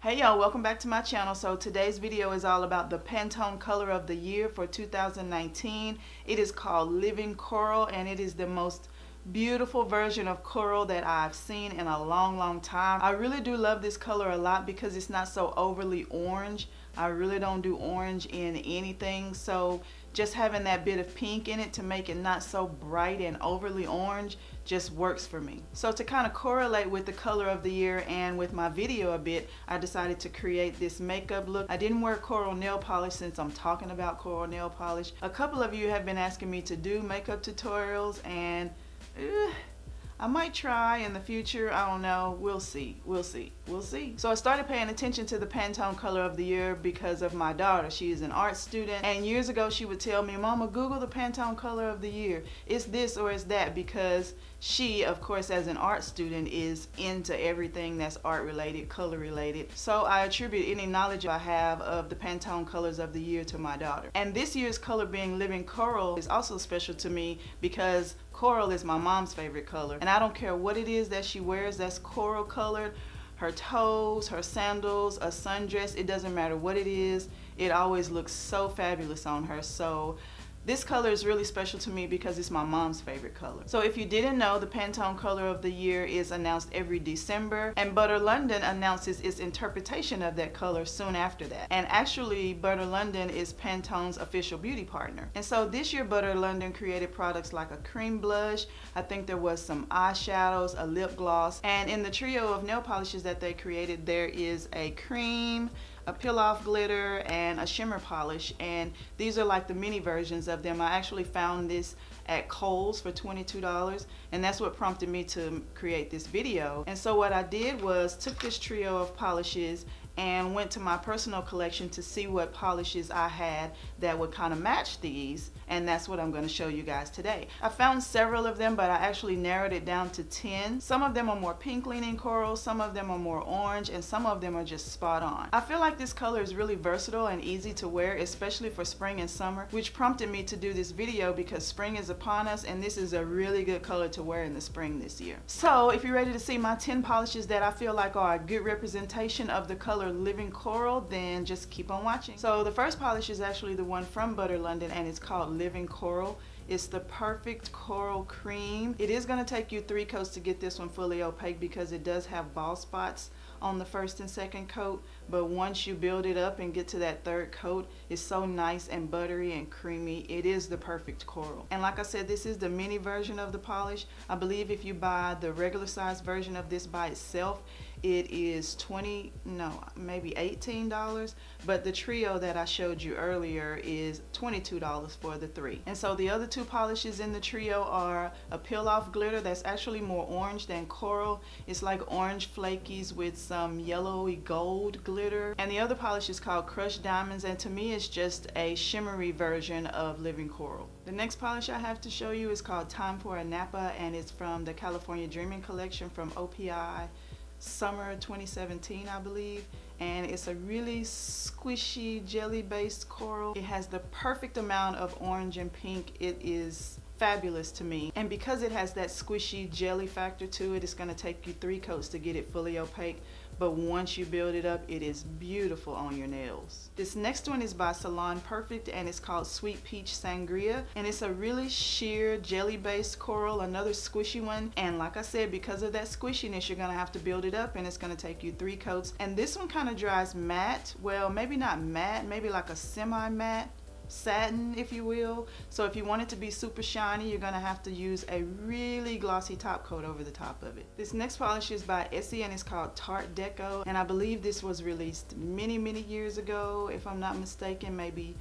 Hey y'all, welcome back to my channel. So today's video is all about the Pantone color of the year for 2019. It is called Living Coral, and it is the most beautiful version of coral that I've seen in a long time. I really do love this color a lot because it's not so overly orange. I really don't do orange in anything, so just having that bit of pink in it to make it not so bright and overly orange just works for me. So to kind of correlate with the color of the year and with my video a bit, I decided to create this makeup look. I didn't wear coral nail polish since I'm talking about coral nail polish. A couple of you have been asking me to do makeup tutorials, and I might try in the future. I don't know. We'll see. So I started paying attention to the Pantone color of the year because of my daughter. She is an art student, and years ago she would tell me, "Mama, Google the Pantone color of the year. It's this or it's that," because she, of course, as an art student, is into everything that's art related, color related. So I attribute any knowledge I have of the Pantone colors of the year to my daughter. And this year's color being Living Coral is also special to me because coral is my mom's favorite color, and I don't care what it is that she wears that's coral colored. Her toes, her sandals, a sundress, it doesn't matter what it is, it always looks so fabulous on her. So this color is really special to me because it's my mom's favorite color. So if you didn't know, the Pantone color of the year is announced every December, and Butter London announces its interpretation of that color soon after that. And actually, Butter London is Pantone's official beauty partner. And so this year, Butter London created products like a cream blush, I think there was some eyeshadows, a lip gloss, and in the trio of nail polishes that they created, there is a cream, a peel-off glitter, and a shimmer polish, and these are like the mini versions of them. I actually found this at Kohl's for $22, and that's what prompted me to create this video. And so what I did was took this trio of polishes and went to my personal collection to see what polishes I had that would kind of match these, and that's what I'm going to show you guys today. I found several of them, but I actually narrowed it down to 10. Some of them are more pink leaning coral, some of them are more orange, and some of them are just spot on. I feel like this color is really versatile and easy to wear, especially for spring and summer, which prompted me to do this video because spring is upon us, and this is a really good color to wear in the spring this year. So if you're ready to see my 10 polishes that I feel like are a good representation of the color Living Coral, then just keep on watching. So the first polish is actually the one from Butter London, and it's called Living Coral. It's the Perfect Coral Cream. It is going to take you 3 coats to get this one fully opaque because it does have bald spots on the first and second coat, but once you build it up and get to that 3rd coat, it's so nice and buttery and creamy. It is the perfect coral. And like I said, this is the mini version of the polish. I believe if you buy the regular size version of this by itself, it is maybe $18, but the trio that I showed you earlier is $22 for the 3. And so the other 2 polishes in the trio are a peel-off glitter that's actually more orange than coral. It's like orange flakies with some yellowy gold glitter. And the other polish is called Crushed Diamonds, and to me it's just a shimmery version of Living Coral. The next polish I have to show you is called Time For a Napa, and it's from the California Dreaming collection from OPI Summer 2017, I believe, and it's a really squishy jelly based coral. It has the perfect amount of orange and pink. It is fabulous to me, and because it has that squishy jelly factor to it, it's going to take you 3 coats to get it fully opaque, but once you build it up, it is beautiful on your nails. This next one is by Salon Perfect, and it's called Sweet Peach Sangria, and it's a really sheer jelly based coral, another squishy one. And like I said, because of that squishiness, you're going to have to build it up, and it's going to take you 3 coats. And this one kind of dries matte, well, maybe not matte, maybe like a semi-matte satin, if you will. So if you want it to be super shiny, you're going to have to use a really glossy top coat over the top of it. This next polish is by Essie, and it's called Tart Deco, and I believe this was released many years ago, if I'm not mistaken, maybe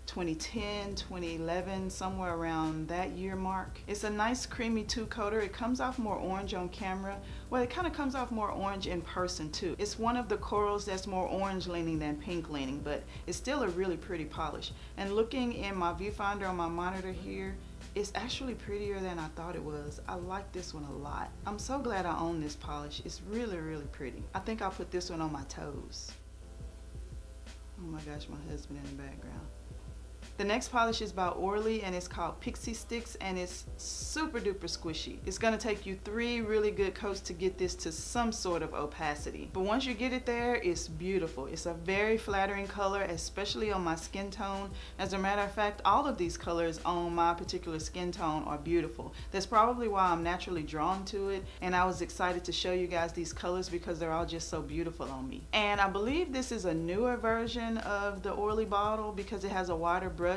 2010, 2011, somewhere around that year mark. It's a nice creamy 2-coater. It comes off more orange on camera. Well, it kind of comes off more orange in person too. It's one of the corals that's more orange leaning than pink leaning, but it's still a really pretty polish. And looking in my viewfinder on my monitor here, it's actually prettier than I thought it was. I like this one a lot. I'm so glad I own this polish. It's really pretty. I think I'll put this one on my toes. Oh my gosh, my husband in the background. The next polish is by Orly and it's called Pixie Stix, and it's super duper squishy. It's gonna take you 3 really good coats to get this to some sort of opacity. But once you get it there, it's beautiful. It's a very flattering color, especially on my skin tone. As a matter of fact, all of these colors on my particular skin tone are beautiful. That's probably why I'm naturally drawn to it, and I was excited to show you guys these colors because they're all just so beautiful on me. And I believe this is a newer version of the Orly bottle because it has a wider brush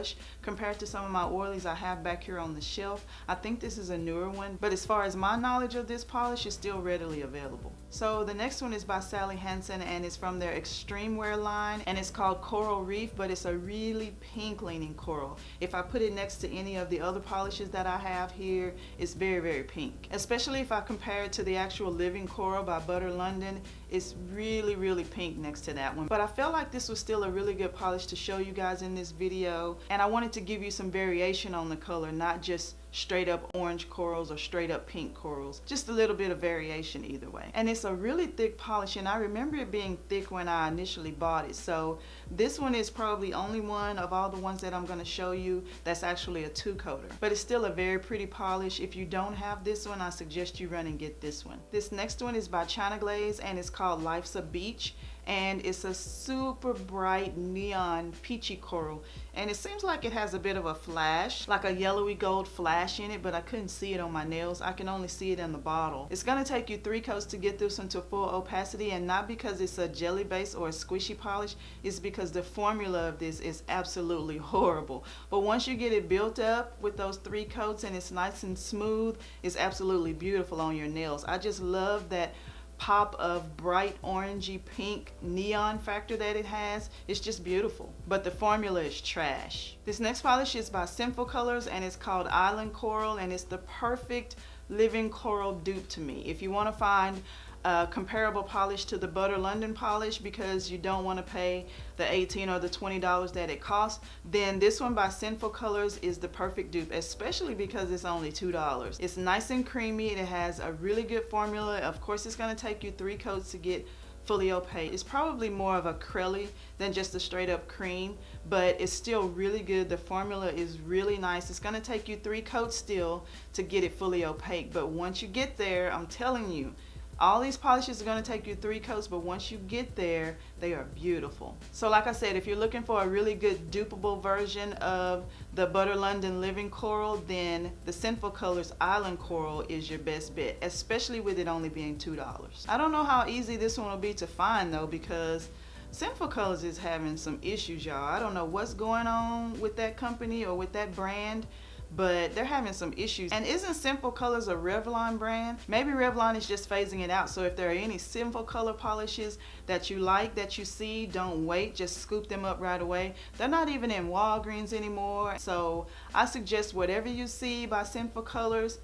compared to some of my Orlys I have back here on the shelf. I think this is a newer one, but as far as my knowledge of this polish, it's still readily available. So the next one is by Hansen and it's from their Xtreme wear line, and it's called Coral Reef, but it's a really pink leaning coral. If I put it next to any of the other polishes that I have here, it's very, very pink. Especially if I compare it to the actual Living Coral by Butter London, it's really, really pink next to that one. But I felt like this was still a really good polish to show you guys in this video, and I wanted to give you some variation on the color, not just straight up orange corals or straight up pink corals, just a little bit of variation either way. And it's a really thick polish, and I remember it being thick when I initially bought it. So this one is probably only one of all the ones that I'm going to show you that's actually a 2-coater, but it's still a very pretty polish. If you don't have this one, I suggest you run and get this one. This next one is by Glaze and it's called Life's a Beach, and it's a super bright neon peachy coral, and it seems like it has a bit of a flash, like a yellowy gold flash in it, but I couldn't see it on my nails. I can only see it in the bottle. It's going to take you 3 coats to get this one to full opacity, and not because it's a jelly base or a squishy polish, it's because the formula of this is absolutely horrible. But once you get it built up with those 3 coats and it's nice and smooth, it's absolutely beautiful on your nails. I just love that pop of bright orangey pink neon factor that it has. It's just beautiful, but the formula is trash. This next polish is by Sinful colors and it's called Island Coral, and it's the perfect living coral dupe to me. If you want to find a comparable polish to the Butter London polish because you don't want to pay the $18 or the $20 that it costs, then this one by Sinful colors is the perfect dupe, especially because it's only $2. It's nice and creamy. It has a really good formula. Of course, it's going to take you 3 coats to get fully opaque. It's probably more of a crelly than just a straight up cream, but it's still really good. The formula is really nice. It's going to take you 3 coats still to get it fully opaque, but once you get there, I'm telling you, all these polishes are going to take you 3 coats, but once you get there, they are beautiful. So like I said, if you're looking for a really good dupeable version of the Butter London Living Coral, then the Sinful Colors Island Coral is your best bet, especially with it only being $2. I don't know how easy this one will be to find though, because Sinful Colors is having some issues, y'all. I don't know what's going on with that company or with that brand, but they're having some issues. And isn't Sinful Colors a Revlon brand? Maybe Revlon is just phasing it out. So if there are any Sinful color polishes that you like, that you see, don't wait, just scoop them up right away. They're not even in Walgreens anymore. So I suggest whatever you see by Sinful Colors,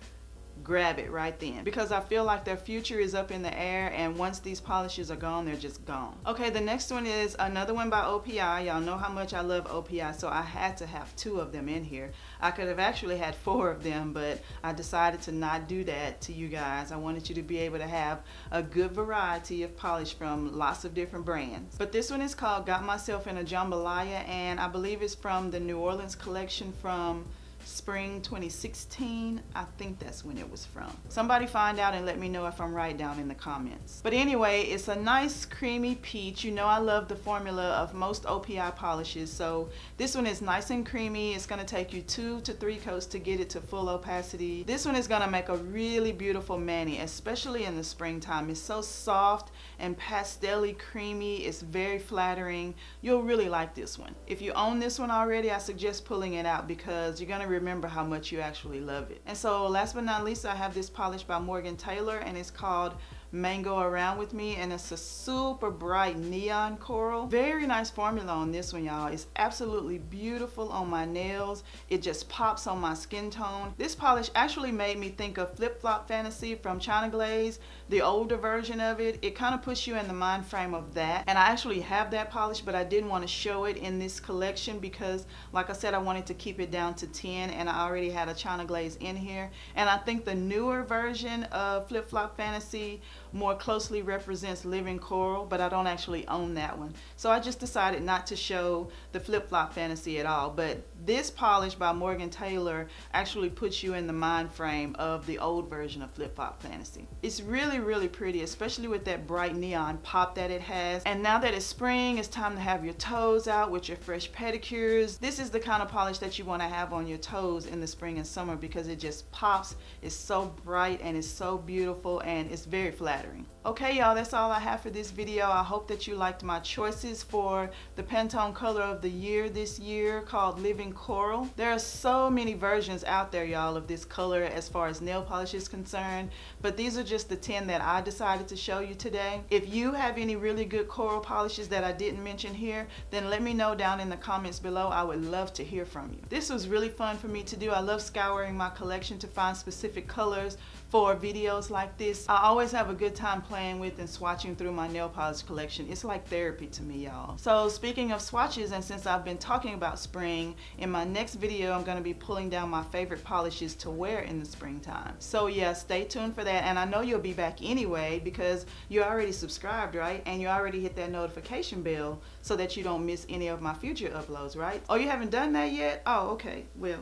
grab it right then, because I feel like their future is up in the air, and once these polishes are gone, they're just gone. Okay, the next one is another one by OPI. Y'all know how much I love OPI, so I had to have 2 of them in here. I could have actually had 4 of them, but I decided to not do that to you guys. I wanted you to be able to have a good variety of polish from lots of different brands. But this one is called Got Myself in a Jam-balaya, and I believe it's from the New Orleans collection from spring 2016. I think that's when it was from. Somebody find out and let me know if I'm right down in the comments. But anyway, it's a nice creamy peach. You know I love the formula of most OPI polishes, so this one is nice and creamy. It's going to take you 2 to 3 coats to get it to full opacity. This one is going to make a really beautiful mani, especially in the springtime. It's so soft and pastel-y creamy. It's very flattering. You'll really like this one. If you own this one already, I suggest pulling it out because you're going to remember how much you actually love it. And so last but not least, I have this polish by Morgan Taylor, and it's called Mango Around With Me, and it's a super bright neon coral. Very nice formula on this one, y'all. It's absolutely beautiful on my nails. It just pops on my skin tone. This polish actually made me think of Flip Flop Fantasy from Glaze, the older version of it. It kind of puts you in the mind frame of that, and I actually have that polish, but I didn't want to show it in this collection because, like I said, I wanted to keep it down to 10, and I already had a Glaze in here. And I think the newer version of Flip Flop Fantasy more closely represents Living Coral, but I don't actually own that one. So I just decided not to show the Flip Flop Fantasy at all. But this polish by Morgan Taylor actually puts you in the mind frame of the old version of Flip Flop Fantasy. It's really, really pretty, especially with that bright neon pop that it has. And now that it's spring, it's time to have your toes out with your fresh pedicures. This is the kind of polish that you want to have on your toes in the spring and summer because it just pops. It's so bright and it's so beautiful and it's very flattering. Okay, y'all, that's all I have for this video. I hope that you liked my choices for the Pantone color of the year this year called Living Coral. There are so many versions out there, y'all, of this color as far as nail polish is concerned, but these are just the 10 that I decided to show you today. If you have any really good coral polishes that I didn't mention here, then let me know down in the comments below. I would love to hear from you. This was really fun for me to do. I love scouring my collection to find specific colors for videos like this. I always have a good time playing with and swatching through my nail polish collection. It's like therapy to me, y'all. So speaking of swatches, and since I've been talking about spring, in my next video I'm going to be pulling down my favorite polishes to wear in the springtime. So yeah, stay tuned for that. And I know you'll be back anyway because you're already subscribed, right? And you already hit that notification bell so that you don't miss any of my future uploads, right? Oh, you haven't done that yet? Oh, okay. Well,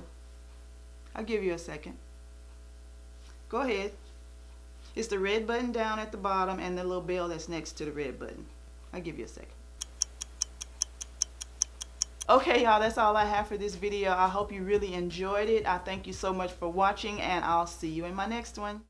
I'll give you a second. Go ahead. It's the red button down at the bottom and the little bell that's next to the red button. I'll give you a second. Okay, y'all, that's all I have for this video. I hope you really enjoyed it. I thank you so much for watching, and I'll see you in my next one.